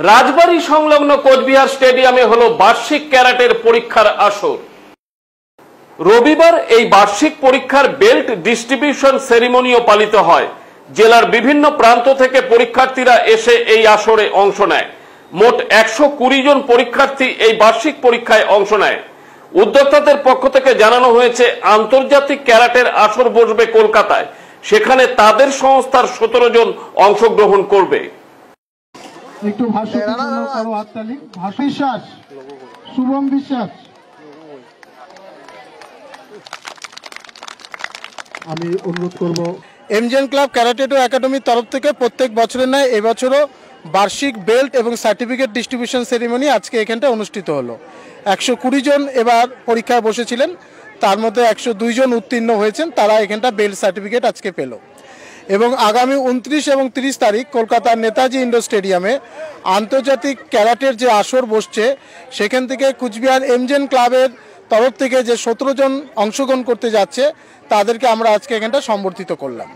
রাজবাড়ী সংলগ্ন কোচবিহার স্টেডিয়ামে হলো বার্ষিক ক্যারাটের পরীক্ষার আসর। রবিবার এই বার্ষিক পরীক্ষার বেল্ট ডিস্ট্রিবিউশন সেরিমনিও পালিত হয়। জেলার বিভিন্ন প্রান্ত থেকে পরীক্ষার্থীরা এসে এই আসরে অংশ নেয়। মোট 120 জন পরীক্ষার্থী এই বার্ষিক পরীক্ষায় অংশ নেয়। উদ্যোক্তাদের পক্ষ থেকে জানানো হয়েছে, আন্তর্জাতিক ক্যারাটের আসর বসবে কলকাতায়। সেখানে তাদের সংস্থার 17 জন অংশগ্রহণ করবে। একটু বিশ্বাস, শুভম বিশ্বাস। আমি অনুরোধ করব এমজেন ক্লাব ক্যারাটেডো একাডেমির তরফ থেকে প্রত্যেক বছরের ন্যায় এবছরও বার্ষিক বেল্ট এবং সার্টিফিকেট ডিস্ট্রিবিউশন সেরিমনি আজকে এখানটা অনুষ্ঠিত হলো। 120 জন এবার পরীক্ষায় বসেছিলেন, তার মধ্যে 102 জন উত্তীর্ণ হয়েছেন। তারা এখানটা বেল্ট সার্টিফিকেট আজকে পেল এবং আগামী 29 এবং 30 তারিখ কলকাতার নেতাজি ইন্ডোর স্টেডিয়ামে আন্তর্জাতিক ক্যারাটের যে আসর বসছে, সেখান থেকে কুচবিহার এমজেন ক্লাবের তরফ থেকে যে 17 জন অংশগ্রহণ করতে যাচ্ছে, তাদেরকে আমরা আজকে এখানটা সম্বর্ধিত করলাম।